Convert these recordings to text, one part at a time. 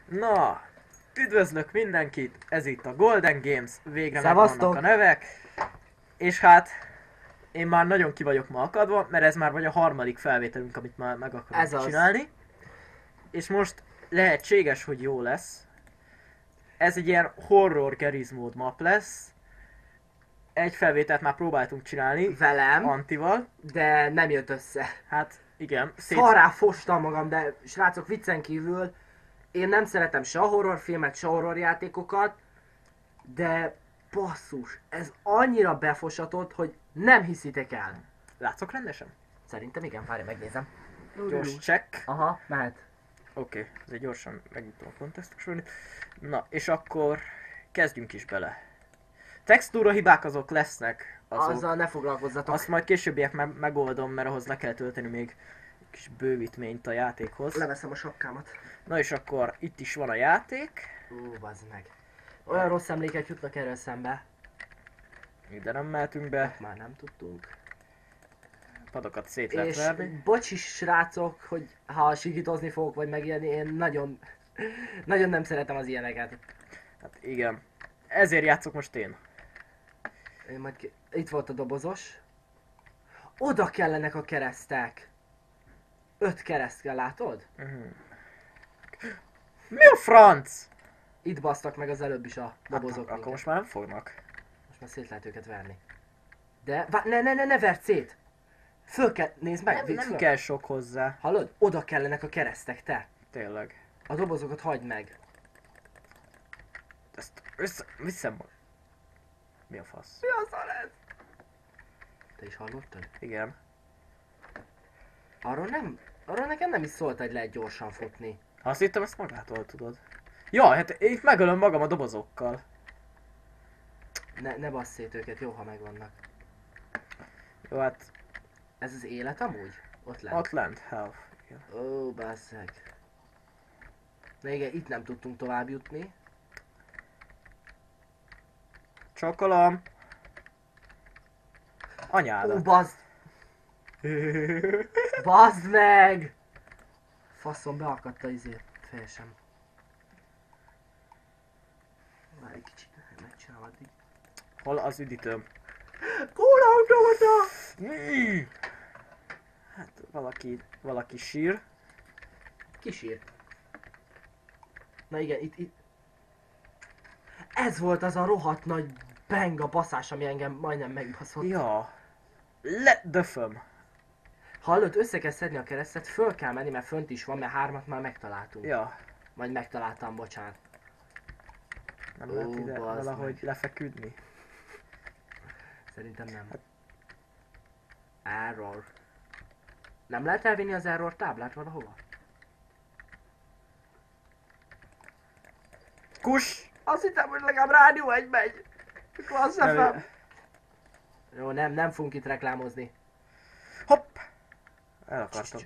Na, üdvözlök mindenkit, ez itt a Golden Games, végre Szevasztok! megvannak a nevek. És hát, én már nagyon ki vagyok ma akadva, mert ez már vagy a harmadik felvételünk, amit már meg Ez akarunk az. csinálni. És most lehetséges, hogy jó lesz. Ez egy ilyen horror Garry's Mode map lesz. Egy felvételt már próbáltunk csinálni, Velem, Antival. de nem jött össze. Hát igen, Szarrá fostam magam, de srácok, viccen kívül én nem szeretem se a horrorfilmet, se a horrorjátékokat, de basszus, ez annyira befosatott, hogy nem hiszitek el. Látszok rendesen? Szerintem igen, várj, megnézem. Gyors check. Aha, mehet. Oké, ezért gyorsan megnyitom a kontextusolni. Na, és akkor kezdjünk is bele. Textúra hibák azok lesznek. Azzal ne foglalkozzatok. Azt majd későbbiek megoldom, mert ahhoz le kell tölteni még egy kis bővítményt a játékhoz. Leveszem a sapkámat. Na és akkor itt is van a játék. Bazd meg. Olyan rossz emlékek jutnak erről szembe. Ide nem mehetünk be, Már nem tudtunk. padokat szét lehet És verni. bocsis srácok, hogy ha sikítozni fogok, vagy megélni, én nagyon nem szeretem az ilyeneket. Hát igen. Ezért játszok most én. Én majd itt volt a dobozos. Oda kellenek a keresztek. 5 kereszt kell, látod? Mi a franc? Itt basztak meg az előbb is a dobozok. Akkor minket. most már nem fognak. Most már szét lehet őket verni. De, ne verd szét! Föl kell, nézd meg, vidd Nem föl. kell sok hozzá. Hallod? Oda kellenek a keresztek, te. Tényleg. A dobozokat hagyd meg. Ezt viszem. Mi a fasz? Mi a szar ez? Te is hallottad? Igen. Arról nekem nem is szólt, hogy lehet gyorsan futni. Azt hittem, ezt magától tudod. Ja, hát én megölöm magam a dobozokkal. Ne bassz szét őket, jó, ha megvannak. Jó, hát Ez az élet amúgy? Ott lent. ott lent, health. Igen. Ó, basszeg. Na igen, itt nem tudtunk tovább jutni. Csokolom. Ó, Anyádat. bazd meg! Faszom, beakadt a fejesem. Várj egy kicsit, megcsinálom addig. Hol az üdítőm? Kólaautomata! Hát valaki sír. Kisír. Na igen, itt. Ez volt az a rohadt nagy benga baszás, ami engem majdnem megbaszott. Ja. Ledöföm. Hallod, össze kell szedni a keresztet, föl kell menni, mert fönt is van, mert 3-at már megtaláltunk. Ja. Vagy megtaláltam, bocsánat. Nem lehet Ó, ide bazd valahogy meg. lefeküdni. Szerintem nem. Error. Nem lehet elvinni az error táblát valahova? Kus! Azt hittem, hogy legalább rádió egy megy. Klassz FM. Nem, Jó, nem fogunk itt reklámozni. hopp! El akartam.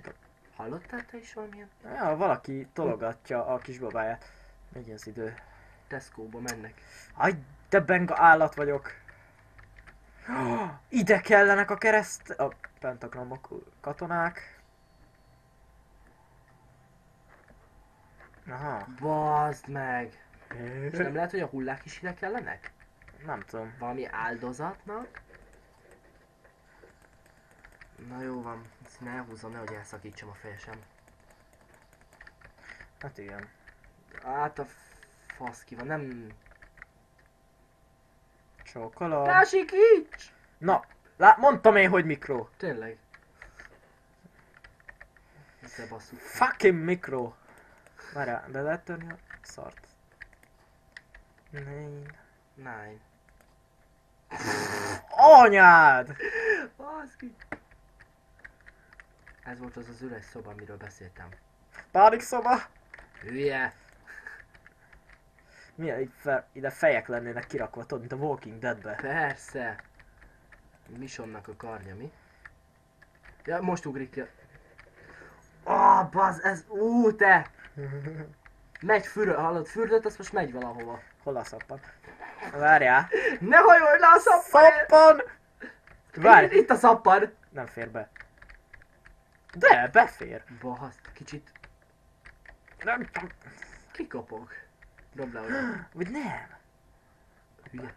Hallottál te is valamilyen? Ja, valaki tologatja a kisbabáját. Megy az idő. Tesco-ba mennek. Aj, de benga állat vagyok. Ide kellenek a a pentagramok, katonák. Aha. Bazd meg! És nem lehet, hogy a hullák is ide kellenek? Nem tudom. Valami áldozatnak? Na jó van, ezt ne elhúzzam, nehogy elszakítsam a fejesem. Hát igen. Hát a fasz ki van, nem... Csókolom. Lásikíts! Na, mondtam én, hogy mikro. Tényleg. Ezzel basszuk. Fucking mikro. Várjál, de lehet törni a szart. Nine. Anyád! Baszki. Ez volt az az üres szoba, amiről beszéltem. Pánik szoba? Hülye! Milyen ide fejek lennének kirakva, tudod, mint a Walking Deadbe. Persze! Misonnak a karja, mi? Ja, most ugrik ki. Bazd, ez... te! Megy hallod, fürdött, azt most megy valahova. Hol a szappan? Várjál. Ne hajolj le a szappan! Szappan! Várj! Itt a szappan! Nem fér be. De, befér. Bazd, kicsit... Nem tudom. Kikapok. Dobd le oda. Vagy nem? Hülye.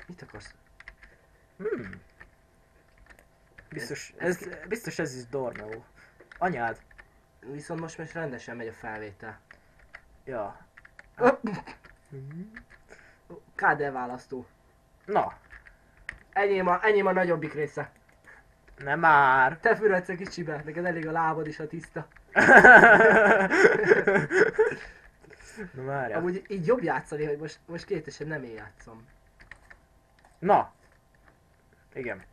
Mit akarsz? Biztos ez is Dormeó. Anyád. Viszont most rendesen megy a felvétel. Ja. KD választó. Na. Enyém a nagyobbik része. Nem már. Te fürödsz a kicsibe, neked elég a lábad is a tiszta. Na várjál. Amúgy így jobb játszani, hogy most kétesen nem én játszom. Na. Igen.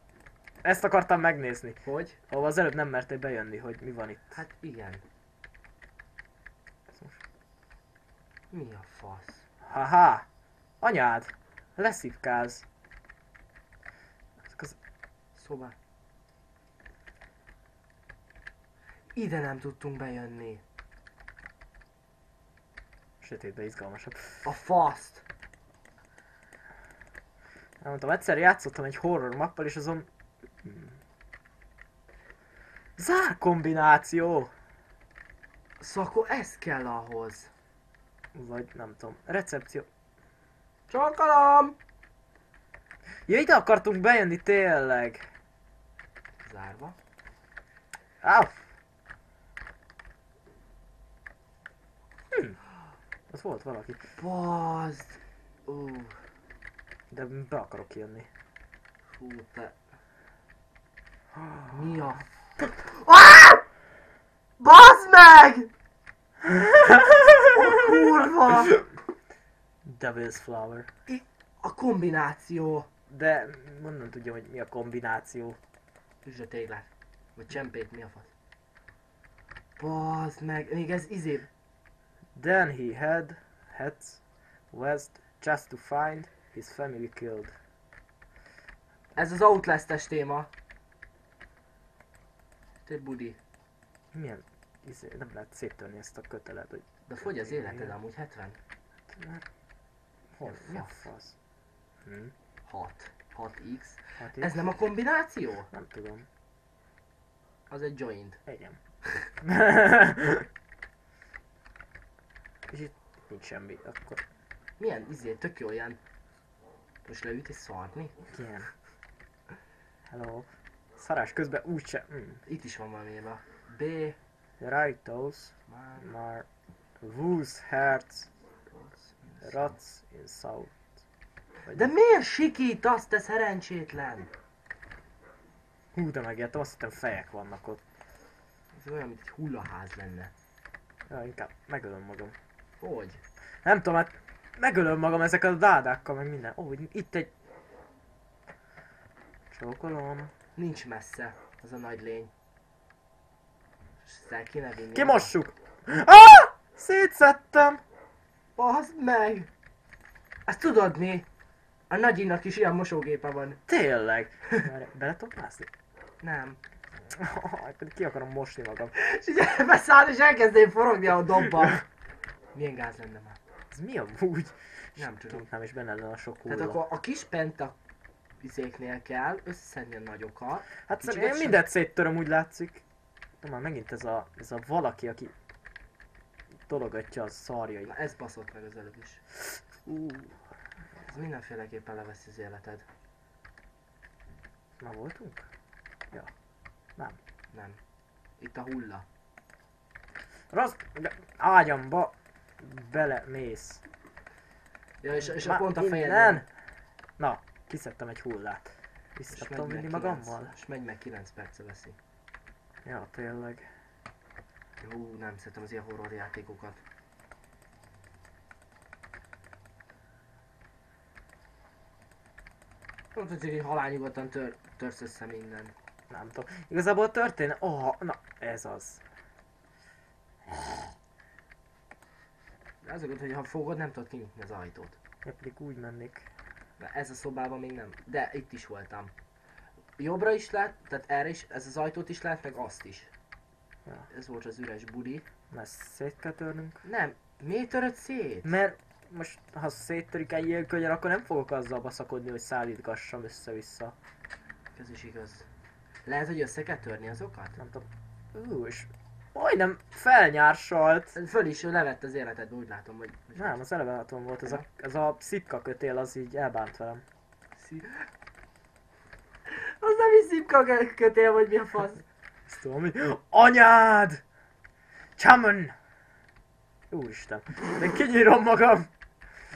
Ezt akartam megnézni. Hogy? Ahol az előbb nem mertél bejönni, hogy mi van itt. Hát igen. Mi a fasz? Haha. Anyád. Leszipkáz. Szóval. Ide nem tudtunk bejönni. Sötétbe izgalmasabb. A faszt! Nem mondtam, egyszer játszottam egy horror mappal és azon... Zár kombináció! Szóval akkor ez kell ahhoz. Vagy nem tudom, recepció. Csokolom! Ja, ide akartunk bejönni tényleg. Zárva. Áff! Az volt valaki. Bazd! De be akarok jönni. Fú, te... Mi a... Ah! Bazd meg! A kurva! Devil's Flower. A kombináció. De honnan tudja, hogy mi a kombináció. Üsd a téglát. Vagy csempét, mi a fasz? Bazd meg, még ez izé... Then he heads west just to find his family killed. Ez az Outlast-es téma. Te budi. Milyen... nem lehet széttörni ezt a kötelet, hogy... De fogy az életed amúgy 70? Hol? Mi a fasz? 6. 6x. Hát Ez nem a kombináció? Nem tudom. Az egy joint. Igen. És itt nincs semmi, akkor... Milyen izé, tök jó ilyen. Most leüt és szarni? Igen. Hello. Szarás közben úgyse... Itt is van valami éve. B. Rightos. Mar... Whose hearts rots in south. De miért sikítasz, te szerencsétlen? Hú, de megijedtem, azt hittem fejek vannak ott. Ez olyan, mint egy hullaház lenne. Ja, inkább megölöm magam. Hogy? Nem tudom, hát megölöm magam ezekkel a dádákkal, meg minden. Ó, itt egy... Csókolom. Nincs messze, az a nagy lény. És ezzel kéne vinni. Kimossuk! Ah! Szétszedtem! Baszd meg! Ezt tudod mi? A nagyinak is ilyen mosógépe van. Tényleg! Várj, bele tudok mászni? Nem. Ki akarom mosni magam. És így beszáll és elkezdén forogni a dobban. Milyen gáz lenne már? Ez mi amúgy? Nem tudom. Nem is benne lenne a sok hulla. Tehát akkor a kis penta izéknél kell összeszedni a nagyokat. Hát kicsiket én sem- mindent széttöröm, úgy látszik. De már megint ez a valaki, aki tologatja a szarjait. Na ez baszott meg az előbb is. Ez mindenféleképpen leveszi az életed. Na voltunk? Ja. Nem. Nem. Itt a hulla. Rossz, de ágyamba bele mész. Ja, és a Már pont a innen. fejedben. Na, kiszedtem egy hullát. Vissza tudom vinni magammal? És megy meg 9 perce veszi. Ja, tényleg. Nem szeretem az ilyen horror játékokat. Mondhatod, hogy halálnyugodtan törsz össze minden. Nem tudom. Igazából történet... na, ez az. De az a gond, hogy ha fogod, nem tudod kinyitni az ajtót. Én pedig úgy mennék. De ez a szobában még nem. De itt is voltam. Jobbra is lehet, tehát erre is, ez az ajtót is lehet, meg azt is. Ja. Ez volt az üres budi. Mert szét kell törnünk. Nem, miért töröd szét? Mert most, ha széttörik egy ilyen könnyen, akkor nem fogok azzal baszakodni, hogy szállítgassam össze-vissza. Ez is igaz. Lehet, hogy össze kell törni azokat? Nem tudom. És Majdnem felnyársalt. Föl is levett az életedbe, úgy látom, hogy... Nem, az eleve hatom volt, ez a szipka kötél, az így elbánt velem. Az nem is szipka kötél, vagy mi a fasz. Ezt tudom, mi? Anyád! Csaman! Úristen, de kinyírom magam!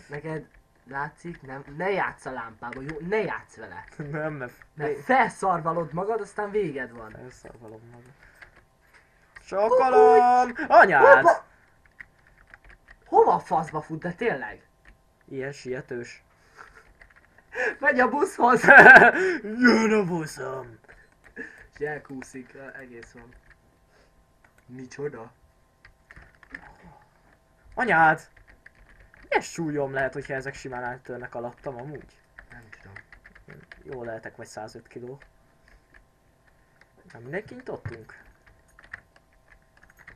Neked látszik, nem? Ne játsz a lámpába, jó? Ne játsz vele. Nem, mert Mert felszarvalod magad, aztán véged van. elszarvalom magam. Sokolom! Anyád! Hoppa! Hova a faszba fut, de tényleg? Ilyen sietős. Megy a buszhoz! Jön a buszom! És elkúszik, egész van. Micsoda? Anyád! Milyen súlyom lehet, hogyha ezek simán áttörnek alattam amúgy? Nem tudom. Jó lehetek vagy 105 kiló. Nem mindent kinyitottunk?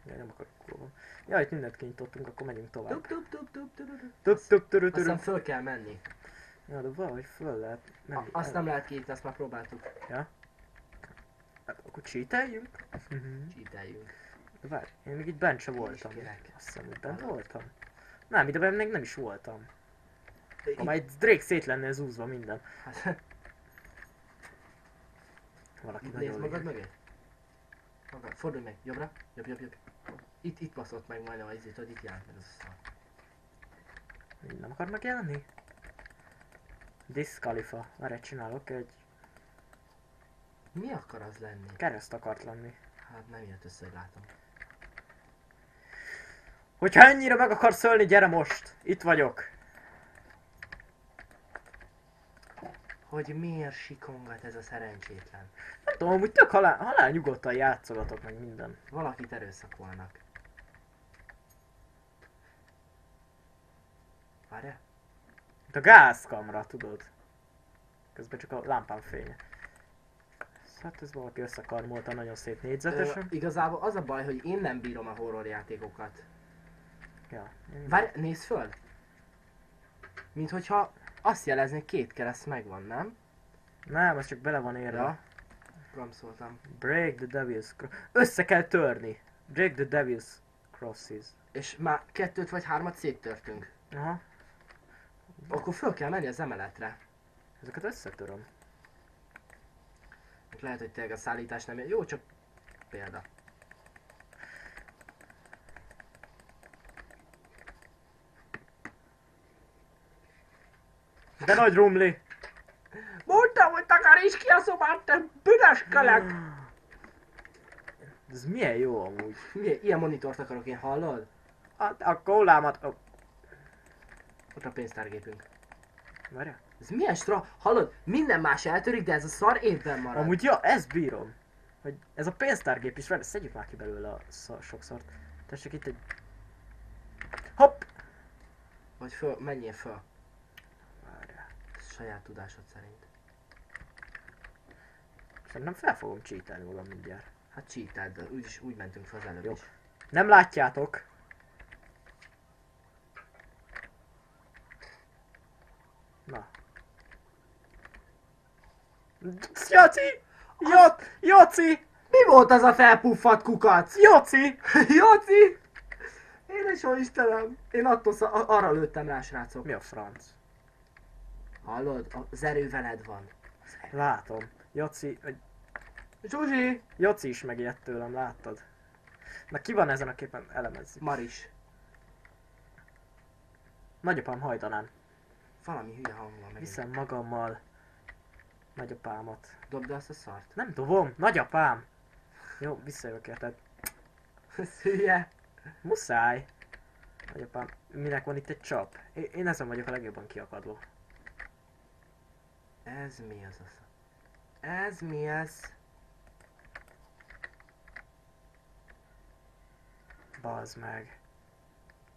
Jaj, nem akarok kurva. Jaj, itt mindent kinyitottunk, akkor megyünk tovább. Azt hiszem föl kell menni. Ja, de valahogy föl lehet menni. Azt nem lehet kinyitni, azt már próbáltuk. Ja? Hát, akkor cheateljünk? Cheateljünk. De várj, én még itt bent se voltam. kinek? Azt hiszem, hogy bent voltam. Nem, ide még nem is voltam. Ha már egy Drake szét lenne zúzva minden. Hát, Valaki nézd nagyon magad lényeg. mögé. Fordulj meg, jobbra. Jobb. Itt baszott meg majdnem az izét, hogy itt járt meg az a szar. Nem akar megjelenni? Disqualifa. Várj, csinálok egy Mi akar az lenni? kereszt akart lenni. Hát nem jött össze, hogy látom. Hogyha ennyire meg akarsz ölni, gyere most! Itt vagyok! Hogy miért sikongat ez a szerencsétlen? Nem tudom, hogy tök halál nyugodtan játszogatok meg minden. Valakit erőszakolnak. Várjál? Itt a gázkamra, tudod? Közben csak a lámpám fénye. Hát ez valaki összekarmolta nagyon szép négyzetesen. Igazából az a baj, hogy én nem bírom a horror játékokat. Ja. Várj, nézd föl! Mint hogyha azt jelezné, két kereszt megvan, nem? Nem, ez csak bele van érve. Ja. Szóltam. Break the devil's össze kell törni. Break the devil's crosses. És már kettőt vagy hármat széttörtünk. Aha. Akkor föl kell menni az emeletre. Ezeket összetöröm. Lehet, hogy tényleg a szállítás nem jó, csak példa. De nagy rumli! Mondtam, hogy takaríts ki a szobát, te büdös kölek! Ez milyen jó amúgy. Ilyen monitort akarok én, hallod? A kólámat... Oh. Ott a pénztárgépünk. Várjál. Ez milyen hallod? Minden más eltörik, de ez a szar évben marad. Amúgy ja, ezt bírom. Hogy ez a pénztárgép is, várj, szedjük már ki belőle a sok szart. Tessék itt egy... Hopp! Vagy föl, menjél föl. Várjál. Ez saját tudásod szerint. Szerintem fel fogom cheatelni magam mindjárt. Hát cheateld, de úgyis úgy mentünk fel az előbb Jó. is. Nem látjátok. Na. Jaci! Jaci! Mi volt az a felpuffadt kukac? Jaci! Jóci! Édes Istenem! Én attól arra lőttem rá, srácok. Mi a franc? Hallod? Az erő veled van. Látom. Jaci... Zsuzsi! Jaci is megijedt tőlem, láttad? Na ki van ezen a képen? Elemezzük. Maris. Nagyapám hajdanán. Valami hülye hang van megint. Viszem magammal nagyapámat. Dobd azt a szart. Nem dobom, nagyapám! Jó, visszajövök érted. Ez hülye. Muszáj. Nagyapám, minek van itt egy csap? Én ezen vagyok a legjobban kiakadva. Ez mi az a szar? Ez mi ez? Bazd meg.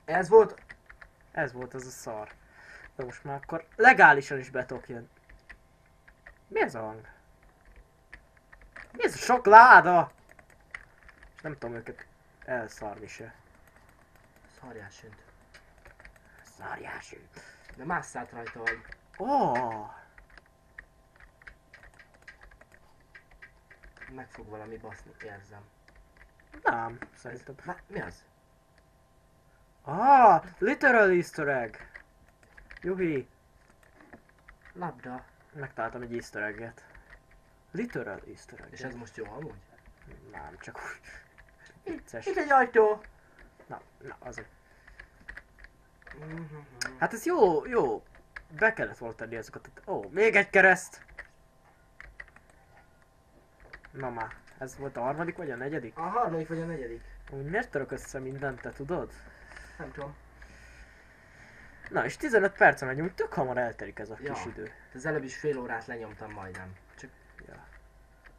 Ez volt... Ez volt az a szar. De most már akkor legálisan is betokjen. Mi ez a hang? Mi ez a sok láda? És nem tudom őket elszarni se. Szarjás sünt. Szarjás. De másszát rajta vagy. Oh, Meg fog valami baszni, érzem. Nem, szerintem. Mi az? Ah, literal easter egg. Juhi, Labda. megtaláltam egy easter egget. Literal easter egg. És ez most jó amúgy? Nem, csak úgy. Vicces. Itt egy ajtó! Na, azért. Hát ez jó, jó. Be kellett volna tenni ezeket. Ó, még egy kereszt. Na már, ez volt a harmadik vagy a negyedik? A harmadik vagy a negyedik? Úgy miért török össze mindent, te tudod? Nem tudom. Na és 15 percen megy, úgy tök hamar eltelik ez a Ja. kis idő. Az előbb is fél órát lenyomtam majdnem. Csak Ja.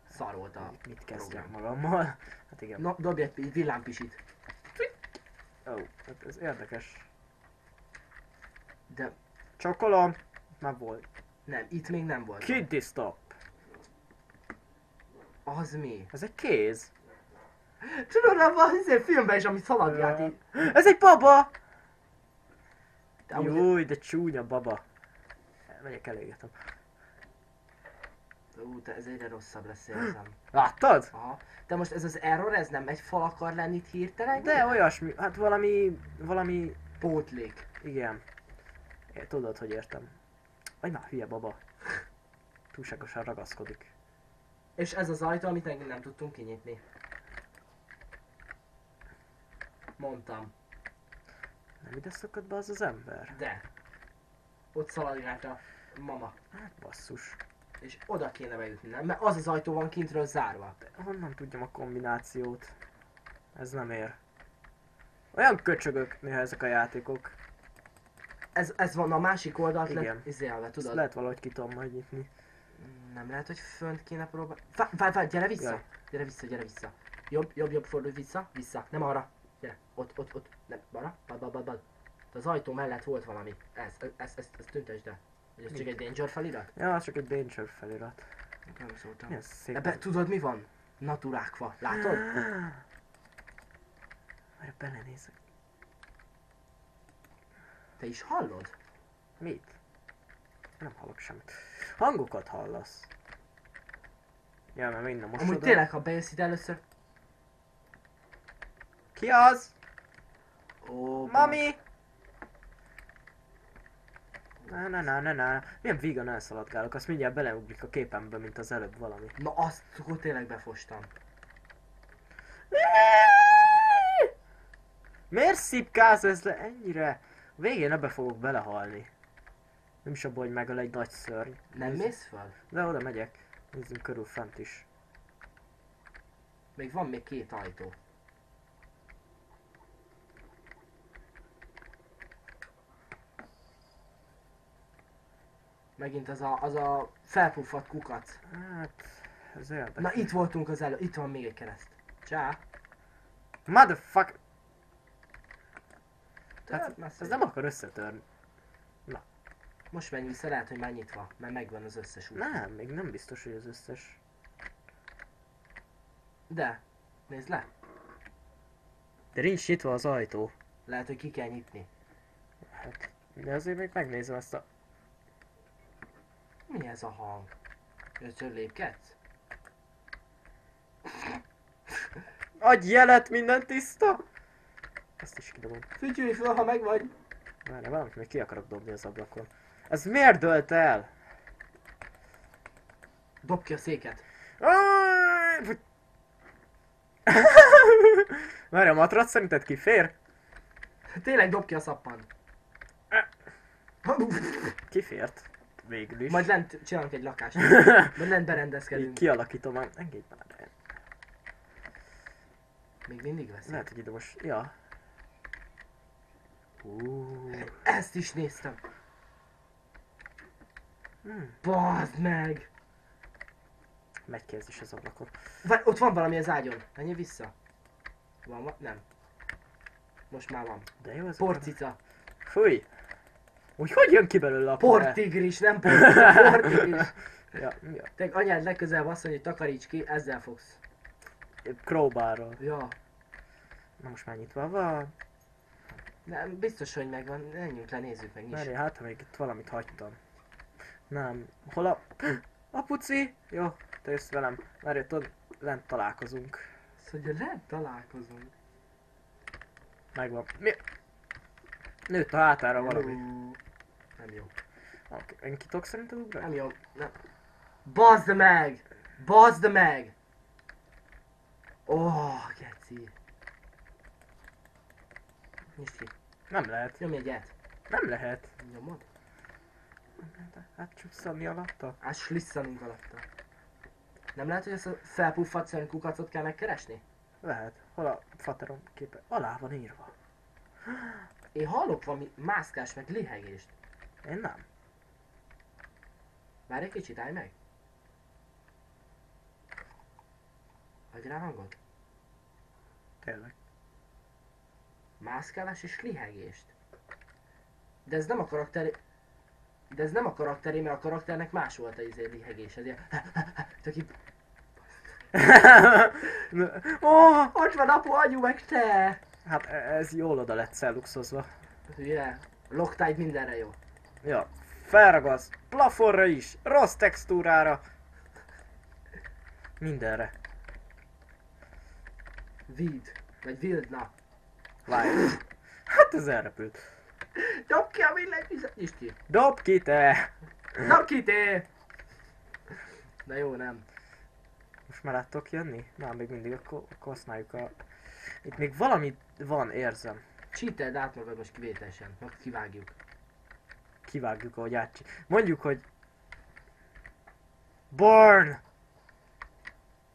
szar volt a Mit kezdjek program. magammal? Hát igen. No, dobj egy villámpisit. Ó, hát ez érdekes. De Csokolom. Már volt. nem, itt még nem volt. Kiddy stop. Az mi? Ez egy kéz. Tudod, abban a filmben is, amit szaladgál így. Ez egy baba! De amúgy- Júj, de csúnya baba. Megyek elégetem. Te ez egyre rosszabb lesz, érzem. Láttad? Aha. De most ez az error, ez nem egy fal akar lenni itt hirtelen? De olyasmi, hát valami, Pótlék. igen. Tudod, hogy értem. Aj már, hülye baba. Túlságosan ragaszkodik. És ez az ajtó, amit engem nem tudtunk kinyitni. Mondtam. Nem ide szakadt be az az ember? De. Ott szaladgált a mama. Hát basszus. És oda kéne bejutni, nem? Mert az az ajtó van kintről zárva. De honnan tudjam a kombinációt? Ez nem ér. Olyan köcsögök néha ezek a játékok. Ez van a másik oldalt Igen. lett izélve, Ezt tudod? lehet valahogy ki tudom majd nyitni. Nem lehet, hogy fönt kéne próbálni. Várj, gyere vissza! Jaj. Gyere vissza. Jobb, fordulj vissza. Nem arra. Gyere, ott. Nem, balra. Bal. Az ajtó mellett volt valami. Ezt tüntesd el. Hogy ez csak egy danger felirat? Ja, az csak egy danger felirat. Nem szóltam. Mi ez szép? Ebbe tudod mi van? Naturákva. Látod? Várj, belenézek. Te is hallod? Mit? Nem hallok semmit. Hangokat hallasz. Ja, mert minden most Amúgy oda. tényleg, ha bejössz ide először... Ki az? Ó, Mami! Na. Milyen vígan elszaladgálok, azt mindjárt beleugrik a képembe, mint az előbb valami. Na azt akkor tényleg befostam. Miért szipkáz ez le ennyire? A végén ebbe fogok belehalni. Nem is abban, hogy megöl egy nagy szörny. Nem mész fel? De oda megyek. Nézzünk körül fent is. Még van még 2 ajtó. Megint az a felpuffadt kukac. Hát, ez érdekes. Na itt voltunk az előbb, itt van még egy kereszt. Csá. Motherfuck! Hát, Hát, ez nem akar összetörni. Most menj vissza, lehet, hogy már nyitva, mert megvan az összes út. Nem, még nem biztos, hogy az összes. De, nézd le. De nincs nyitva az ajtó. Lehet, hogy ki kell nyitni. Hát, de azért még megnézem ezt a... Mi ez a hang? Ötször lépkedsz? Adj jelet, minden tiszta! Ezt is kidobom. Fütyülj fel, ha meg vagy. Várj, valamit még ki akarok dobni az ablakon. Ez miért dölt el? Dob ki a széket. Várj, a matrac szerinted kifér? Tényleg dob ki a szappan. Kifért. Végül is. Majd lent csinálunk egy lakást. Majd lent berendezkedünk. Kialakítom, engedj már el. Még mindig veszik. Lehet, hogy ide most... Ja. Ezt is néztem. Bazd meg! Megy ki ez is az ablakon. Várj, ott van valami az ágyon. Menjél vissza. Nem. Most már van. De jó ez. Porcica. Fúj! Hogy jön ki belőle a porre? Portigris, nem porcica, portigris. Ja, mi a? Te anyád legközelebb azt mondja, hogy takaríts ki, ezzel fogsz. Crowbarról. Ja. Na most már nyitva van. Nem, biztos, hogy megvan. Menjünk le, nézzük meg is. Várj, hát ha még itt valamit hagytam. Nem. Hol a... A puci? Jó, te jössz velem. Várj, tudod, lent találkozunk. hogy nem találkozunk. Megvan. Mi? Nőtt a hátára Hello. valami. Nem jó. Oké, én ki tudok szerinted ugrani? Nem jó. Nem. Bazd meg! Bazd meg! Geci. Nyisd ki. Nem lehet. Nyomj egyet. Nem lehet. Nyomod? Hát csúszani alatta. Hát slisszanunk alatta. Nem lehet, hogy ezt a felpuffadt szemkukacot kell megkeresni? Lehet. Hol a faterom képe? Alá van írva. Én hallok valami mászkás meg lihegést. Én nem. Várj egy kicsit, állj meg. Adj rá hangot. Tényleg. Mászkálás és lihegést. De ez nem a karakter... De ez nem a karakteré, mert a karakternek más volt a lihegés. Ez ilyen... Csak így... Ott van apu, anyu meg te! Hát ez jól oda lett celluxozva. Ugye? Loctite mindenre jó. Ja. Felragasz. Plafonra is. Rossz textúrára. Mindenre. Vid. Vagy Wildna. Várj. Hát ez elrepült. Dob ki a villanyküzet! Nyisd ki. Dob ki te! Dob ki te! Na jó, nem. Most már láttok jönni? Na, még mindig akkor használjuk a... Itt még valami van, érzem. Cheated át magad most kivételesen. Majd kivágjuk. Kivágjuk, ahogy mondjuk, hogy... Burn!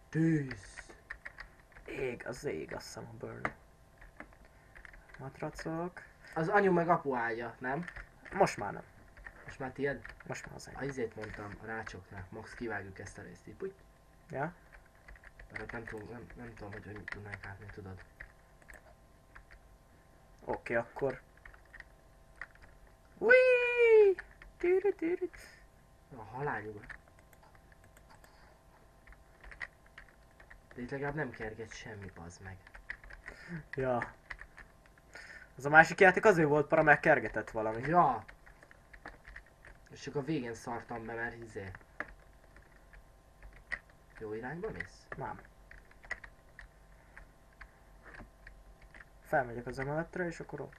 Tűz. Ég, az ég, azt hiszem a burn. Matracok. Az anyu meg apu ágya, nem? Most már nem. Most már tiéd? Most már az A egy. izét mondtam a rácsoknak. Max kivágjuk ezt a részt így. Puty. Ja? Mert nem tudom, hogy tudnánk átni, tudod. Oké, akkor... Ui! Tűrű. A halálnyugat. De itt legalább nem kerget semmi, bazd meg. Ja. Az a másik játék azért volt para, mert kergetett valami. Ja! És csak a végén szartam be, mert izé. Jó irányba mész? Nem. Felmegyek az emeletre, és akkor ott.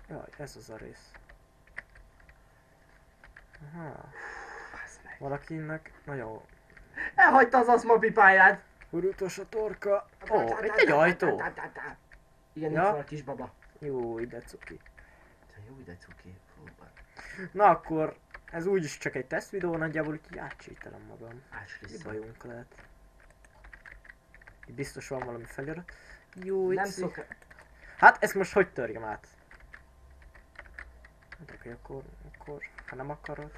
Jaj, ez az a rész. Aha. Bazd meg. Valakinek nagyon Elhagyta az aszma pipáját! hurutos a torka. Ó, itt egy ajtó. Igen, Ja? itt van a kisbaba. Jó, ide cuki. Jó ide cuki. Fú, Na akkor, ez úgyis csak egy teszt videó, nagyjából úgyhogy átsételem magam. Mi Átslisszam. bajunk lehet? Itt biztos van valami felirat. Jó, Nem itt szok... Hát ezt most hogy törjem át? Hát oké, akkor, ha nem akarod.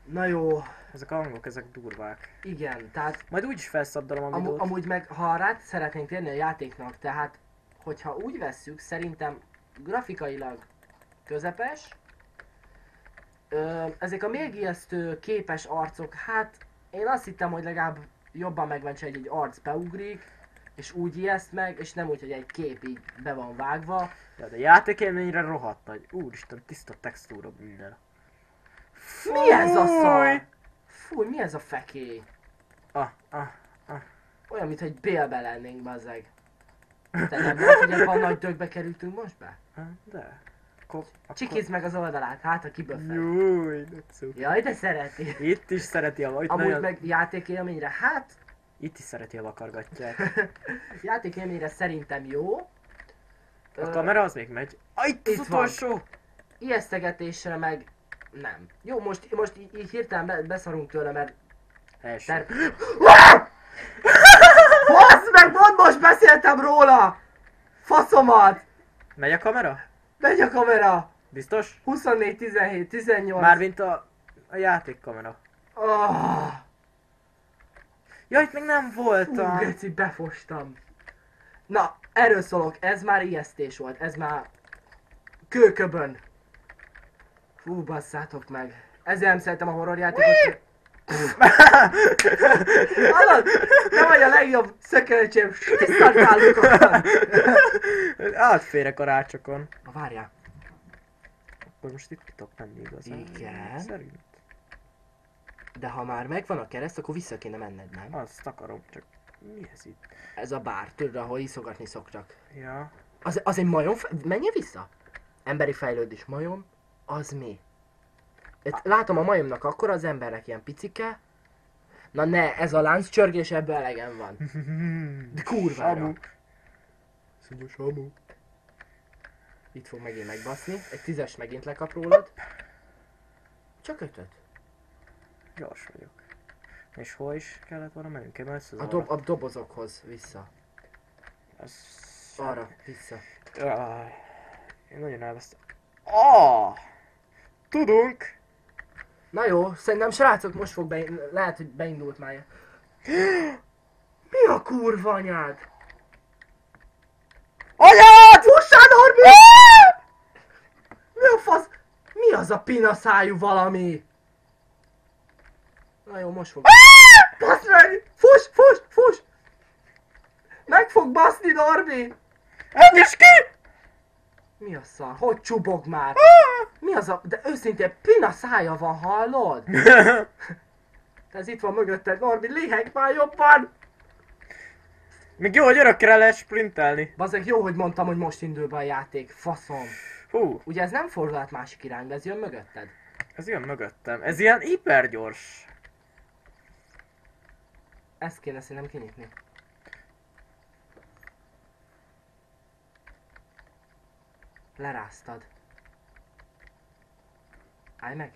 Na jó, Ezek a hangok, ezek durvák. igen, tehát Majd úgyis felszabdalom a videót. amúgy meg, ha rá szeretnénk térni a játéknak, tehát, hogyha úgy vesszük, szerintem grafikailag közepes, ezek a még ijesztő képes arcok, hát én azt hittem, hogy legalább jobban megvan, hogy egy arc beugrik, és úgy ijeszt meg, és nem úgy, hogy egy kép így be van vágva. Ja, de játékélményre rohadt nagy. Úristen, tiszta textúra minden. Mi ez a Fúj! szar? Fúj, mi ez a fekély? Ah. Olyan, mintha egy bélbe lennénk, bazzeg. Te nem látod, hogy ebben a nagy dögbe kerültünk most be? De. Akkor... Csikizd meg az oldalát, hát ha kiböffel. Júj, de cuki. Jaj, de szereti. Itt is szereti a... Itt, Amúgy nagyon... meg játékélményre, hát Itt is szereti a vakargatják. játékélményre szerintem jó. A kamera az még megy. Itt az Itt van. utolsó! Ijesztegetésre meg nem. Jó, most így hirtelen beszarunk tőle, mert... Első. Bassz meg, mondd, most beszéltem róla! Faszomat! Megy a kamera? Megy a kamera! Biztos? 24, 17, 18... Mármint a játékkamera. Oh, Ja, itt még nem voltam. geci, befostam. Na, erről szólok, ez már ijesztés volt, ez már kőköbön. Fú, basszátok meg. Ezzel nem szeretem a horrorjátékot. Hallod? Te vagy a legjobb szökerecsém, tisztáltálukokat. Átférek a rácsokon. Na várjál. Akkor most itt tudok menni igazán. Igen. Szerint. De ha már megvan a kereszt, akkor vissza kéne menned, nem? Azt akarom, csak Mi ez itt? Ez a bár, tudod, ahol iszogatni szoktak. Ja. Az egy majom, menjen vissza! Emberi fejlődés, majom, az mi? Itt látom a majomnak akkor az embernek ilyen picike. Na ne, ez a lánccsörgés, ebből elegem van. De kurvára. Samu. Szia, Samu. Itt fog megint megbaszni. Egy 10-es megint lekap rólad. Csak 5-öt. Gyors vagyok. És hol is kellett volna mennünk? Én már A dobozokhoz vissza. Arra, vissza. Jaj. Én nagyon elvesztem. Ah! Tudunk! Na jó, szerintem srácok most fog lehet, hogy beindult már. Mi a kurva anyád? Anyád! Fussál, Norbi! Mi a fasz? Mi az a pinaszájú valami? Na jó, most fog. Basz meg! Fuss, fuss, fuss! Meg fog baszni, Norbi! Engedj ki! Mi a szar? Hogy csubog már? Mi az a... De őszintén pina szája van, hallod? Te ez itt van mögötted, Norbi, liheg már jobban! Még jó, hogy örökre lehet sprintelni. Bazzeg, jó, hogy mondtam, hogy most indul be a játék. Faszom. Hú, Ugye ez nem fordul át másik irányba, ez jön mögötted. ez jön mögöttem. Ez ilyen hipergyors. Ezt kéne szerintem kinyitni. Leráztad. Állj meg.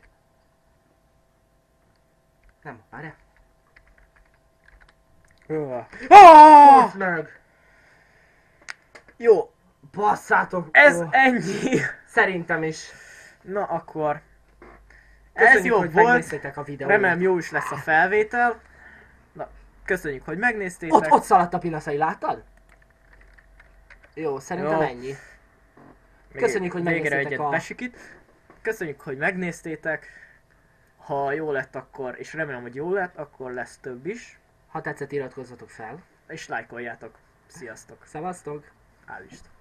Nem, várjál. Ah! Meg! Jó, Basszátok! ez Ó, ennyi. Szerintem is. Na akkor. Ez Köszönjük, jó hogy volt. megnéztétek a videót. Remélem jó is lesz a felvétel. Na, köszönjük, hogy megnéztétek. Ott szaladt a pinaszai, láttad? Jó, szerintem Jó. ennyi. Még Köszönjük, hogy végre megnéztétek egyet a... besikít. Köszönjük, hogy megnéztétek. Ha jó lett akkor, és remélem, hogy jó lett, akkor lesz több is. Ha tetszett, iratkozzatok fel. És lájkoljátok. Sziasztok. Szevasztok! Hál' Isten.